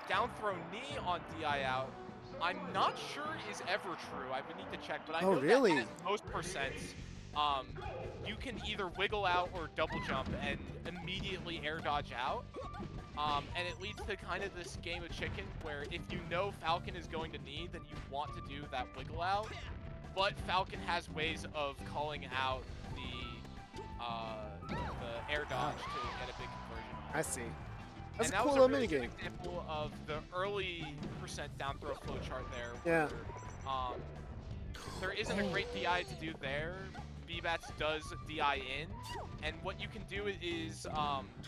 down throw knee on DI out, I'm not sure is ever true. I would need to check, but I Oh, know that really? at most percents, um, you can either wiggle out or double jump and immediately air dodge out. And it leads to kind of this game of chicken where if you know Falcon is going to knee, then you want to do that wiggle out. But Falcon has ways of calling out the air dodge to get a big conversion. I see. That's And a that cool was a little really good minigame. example of the early percent down throw flow chart there. Yeah. Where, there isn't a great DI to do there. Bbatts does DI in, and what you can do is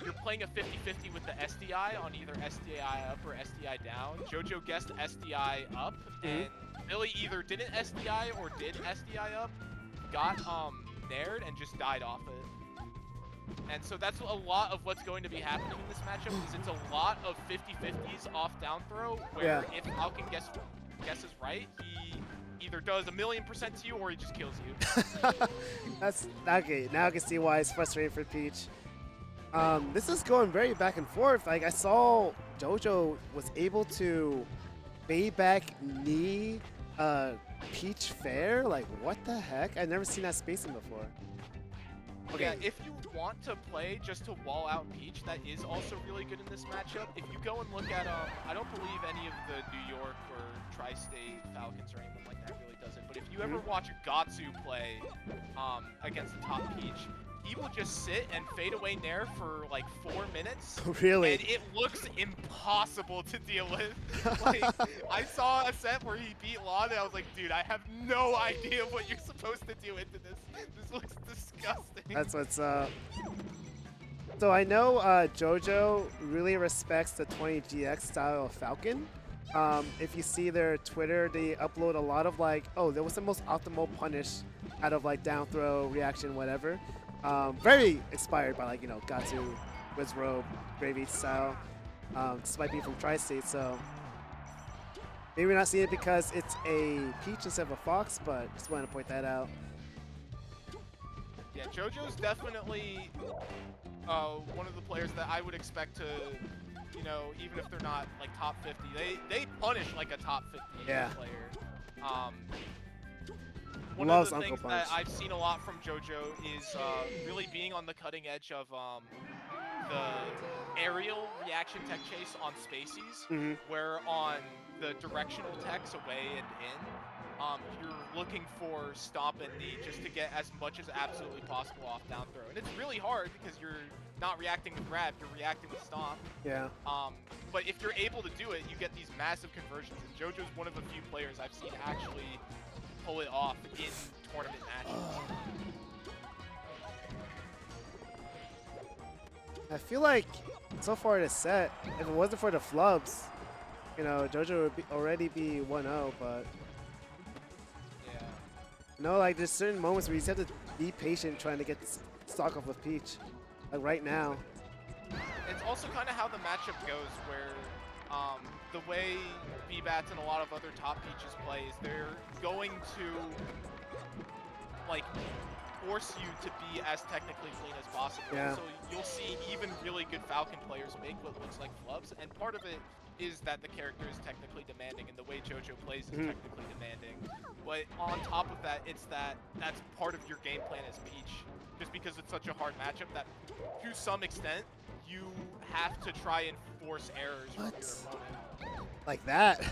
you're playing a 50-50 with the SDI on either SDI up or SDI down. Jojo guessed SDI up, and Billy either didn't SDI or did SDI up, got nared, and just died off it. And so that's a lot of what's going to be happening in this matchup, is it's a lot of 50-50s off down throw, where if Falcon guesses right, he either does 1,000,000% to you or he just kills you. That's okay. Now I can see why it's frustrating for Peach. This is going very back and forth. Like I saw Jojo was able to bait back knee Peach fair. Like what the heck? I've never seen that spacing before. Okay. Yeah, if you want to play just to wall out Peach, that is also really good in this matchup. If you go and look at, I don't believe any of the New York or Tri-State Falcons or anyone like that really does it, but if you ever watch Gatsu play against the top Peach, he will just sit and fade away Nair for like 4 minutes. Really? And it looks impossible to deal with. Like, I saw a set where he beat Lon and I was like, dude, I have no idea what you're supposed to do into this. This looks disgusting. That's what's up. So I know Jojo really respects the 20GX style of Falcon. If you see their Twitter, they upload a lot of like, oh, that was the most optimal punish out of like down throw, reaction, whatever. Very inspired by like, you know, Gatsu, Wizrobe, Gravy style. Despite being from Tri-State, so maybe we're not seeing it because it's a Peach instead of a Fox, but just wanted to point that out. Yeah, Jojo's definitely one of the players that I would expect to, you know, even if they're not like top 50, they punish like a top 50 player. One Loves of the Uncle things Punch. that I've seen a lot from Jojo is really being on the cutting edge of the aerial reaction tech chase on spacies, where on the directional techs away and in, you're looking for stomp and knee just to get as much as absolutely possible off down throw. And it's really hard because you're not reacting with grab, you're reacting with stomp. Yeah. But if you're able to do it, you get these massive conversions. And Jojo's one of the few players I've seen actually pull it off in tournament matches. I feel like so far this set, if it wasn't for the flubs, you know, Jojo would already be 1-0, but Yeah. no, like there's certain moments where you just have to be patient trying to get stock off of Peach. Like right now. It's also kind of how the matchup goes, where the way Bbatts and a lot of other top Peaches play is they're going to like force you to be as technically clean as possible. Yeah. So you'll see even really good Falcon players make what looks like flubs, and part of it is that the character is technically demanding and the way Jojo plays is technically demanding. But on top of that, it's that's part of your game plan as Peach. Just because it's such a hard matchup that to some extent you have to try and force errors from your opponent. Like that.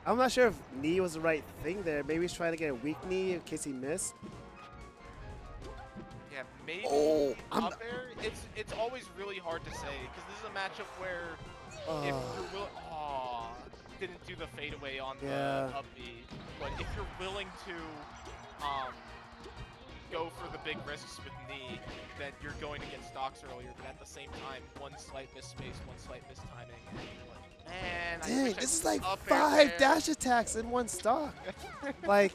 I'm not sure if knee was the right thing there. Maybe he's trying to get a weak knee in case he missed. Yeah, maybe I'm up there. It's always really hard to say because this is a matchup where if you're willing, didn't do the fadeaway on the up B, but if you're willing to go for the big risks with knee, then you're going to get stocks earlier. But at the same time, one slight misspace, one slight mistiming, and you're like, man, I Dang, wish I this is could like up air 5 there. dash attacks in one stock. Like,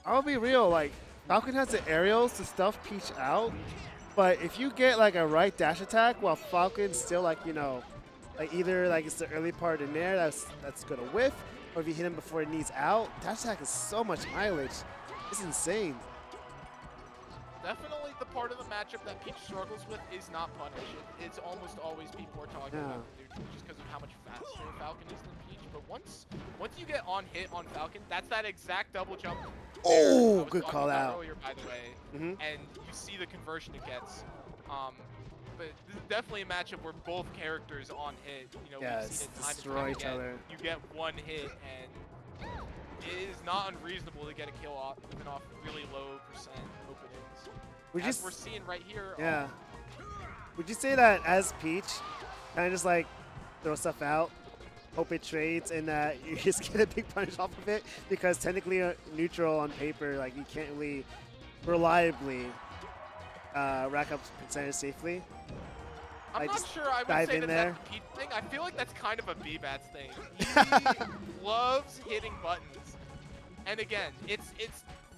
I'll be real, like, Falcon has the aerials to stuff Peach out, but if you get like a right dash attack while Falcon's still like, you know, like either like it's the early part in there that's gonna whiff, or if you hit him before it needs out, dash attack is so much mileage. It's insane. Definitely the part of the matchup that Peach struggles with is not punish. It's almost always people are talking about the neutral just because of how much Falcon is than Peach, but once you get on hit on Falcon, that's that exact double jump. Oh, good talking call about out. earlier, by the way, and you see the conversion it gets. But this is definitely a matchup where both characters on hit, you know, Yeah, we've seen it time and destroy time each again. other. You get one hit, and it is not unreasonable to get a kill off, even off really low percent openings. Would you As we're seeing right here. Yeah. Would you say that as Peach, kind of just like throw stuff out, hope it trades, and that you just get a big punish off of it? Because technically neutral on paper, like you can't really reliably rack up percentage safely. I'm Like, not just sure I would dive say in that there. that's a Peach thing. I feel like that's kind of a Bbatts thing. He loves hitting buttons. And again, it's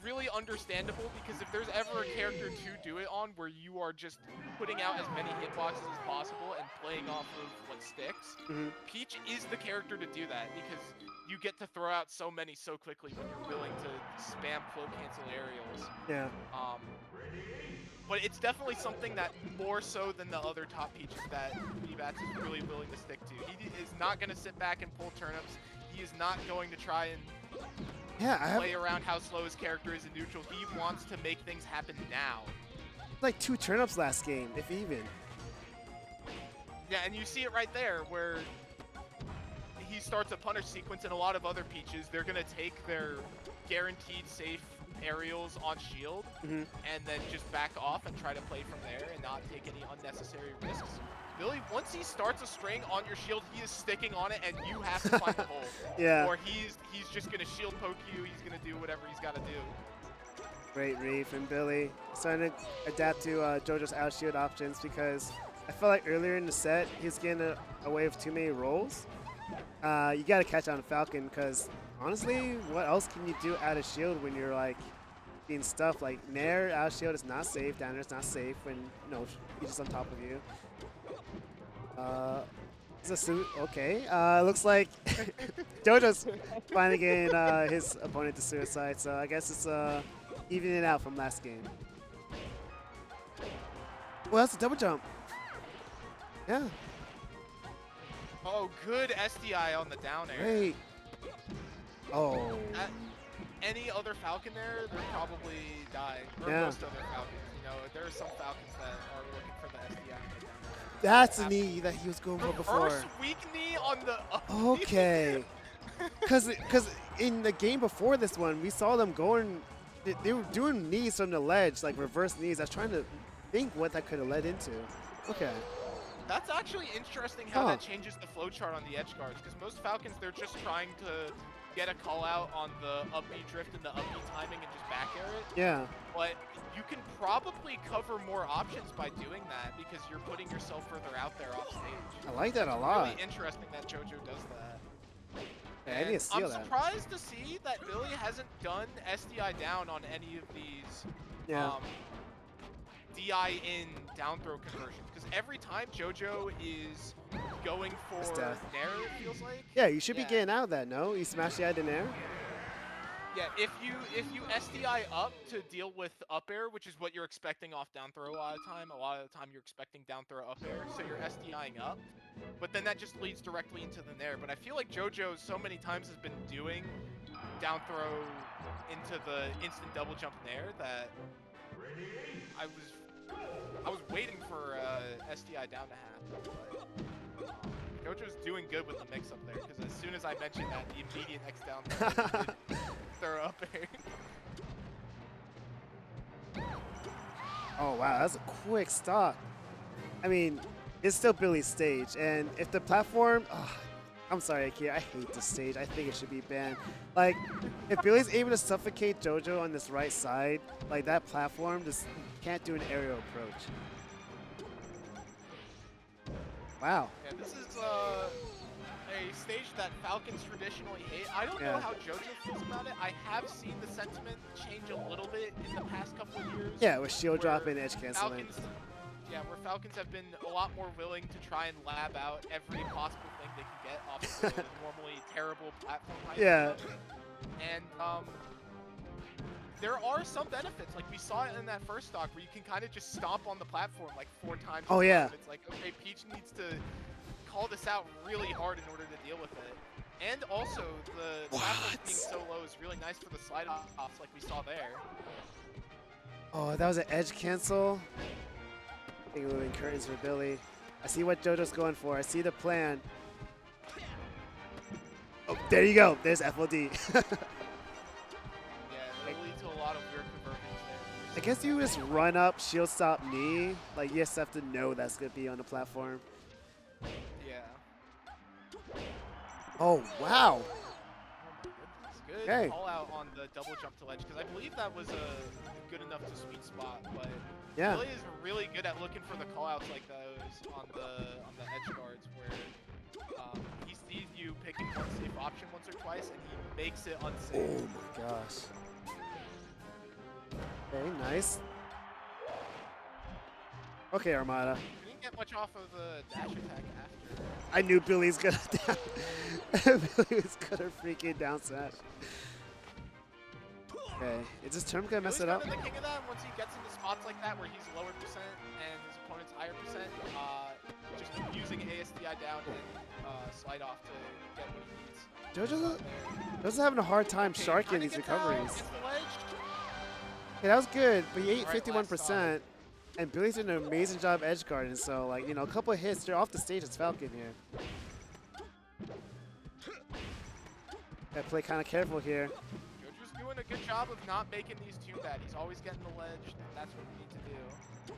really understandable because if there's ever a character to do it on where you are just putting out as many hitboxes as possible and playing off of what sticks, Peach is the character to do that because you get to throw out so many so quickly when you're willing to spam flow cancel aerials. Yeah. But it's definitely something that more so than the other top Peaches that Bbatts is really willing to stick to. He is not going to sit back and pull turnips. He is not going to try and play around how slow his character is in neutral. He wants to make things happen now. Like 2 turnips last game, if even. Yeah, and you see it right there where he starts a punish sequence, and a lot of other Peaches, they're going to take their guaranteed safe aerials on shield and then just back off and try to play from there and not take any unnecessary risks. Billy, once he starts a string on your shield, he is sticking on it and you have to find a hole. Yeah. Or he's just gonna shield poke you, he's gonna do whatever he's gotta do. Great read from Billy. Starting to adapt to Jojo's out shield options because I felt like earlier in the set he was getting away with too many rolls. You gotta catch on Falcon because honestly, what else can you do out of shield when you're like being stuffed? Like Nair out of shield is not safe, down there is not safe when he's just on top of you. Is a suit okay? Looks like Jojo's finally getting his opponent to suicide, so I guess it's evening it out from last game. Well, that's a double jump. Yeah. Oh, good SDI on the down air. Great. Oh. Any other Falcon there, they're probably dying. Or most other Falcons. You know, there are some Falcons that are looking for the SDI on the down air. That's the knee that he was going for before. First weak knee on the Okay. Because in the game before this one, we saw them going, they were doing knees from the ledge, like reverse knees. I was trying to think what that could have led into. Okay. That's actually interesting how that changes the flowchart on the edge guards, because most Falcons, they're just trying to get a call out on the up B drift and the up B timing and just back air it. Yeah. But you can probably cover more options by doing that because you're putting yourself further out there off stage. I like that a lot. Really interesting that Jojo does that. Yeah, I need to steal that. I'm surprised to see that Billy hasn't done SDI down on any of these DI in down throw conversions, because every time Jojo is going for Nair, it feels like. Yeah, you should be getting out of that, no? You smash the in Nair? Yeah, if you SDI up to deal with up air, which is what you're expecting off down throw a lot of the time you're expecting down throw up air, so you're SDIing up, but then that just leads directly into the Nair. But I feel like Jojo so many times has been doing down throw into the instant double jump Nair that I was waiting for SDI down to happen, but Jojo's doing good with the mix up there, because as soon as I mentioned that, the immediate X down throw up air. Oh wow, that's a quick stop. I mean, it's still Billy's stage, and if the platform, I'm sorry, Akira, I hate this stage. I think it should be banned. Like, if Billy's able to suffocate Jojo on this right side, like that platform just can't do an aerial approach. Wow. Yeah, this is a stage that Falcons traditionally hate. I don't know how Jojo feels about it. I have seen the sentiment change a little bit in the past couple of years. Yeah, with shield drop and edge canceling. Where Falcons have been a lot more willing to try and lab out every possible thing they can get off of the normally terrible platform height. Yeah. And there are some benefits. Like we saw it in that first stock where you can kind of just stomp on the platform like 4 times. Oh yeah. It's like, okay, Peach needs to call this out really hard in order to deal with it. And also, the platform being so low is really nice for the slide offs like we saw there. Oh, that was an edge cancel. I think moving curtains for Billy. I see what Jojo's going for. I see the plan. Oh, there you go. There's FOD. Yeah, it'll lead to a lot of weird conversions there. I guess you just run up, shield stop knee. Like, you just have to know that's going to be on the platform. Yeah. Oh, wow. Oh my goodness. Good Okay. call out on the double jump to ledge, because I believe that was a good enough to sweet spot, but Yeah. Billy is really good at looking for the call outs like those on the edge guards where he sees you picking one safe option once or twice and he makes it unsafe. Oh my gosh. Okay, nice. Okay, Armada. He didn't get much off of the dash attack after. I knew Billy's gonna Billy was gonna freaking down smash. Okay, is this term gonna mess it up? Billy's kind of the king of that. Once he gets into spots like that where he's lower percent and his opponent's higher percent, just using ASDI down and slide off to get what he needs. Jojo's having a hard time sharking these recoveries. Yeah, that was good, but he ate 51%, and Billy's doing an amazing job edge guarding. So, like, you know, a couple of hits, they're off the stage as Falcon here. Gotta play kind of careful here. Jojo's doing a good job of not making these too bad. He's always getting the ledge, and that's what we need to do.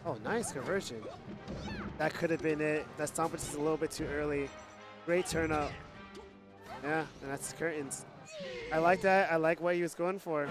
Oh, nice conversion. That could have been it. That stomp is a little bit too early. Great turn up. Yeah, and that's curtains. I like that. I like what he was going for.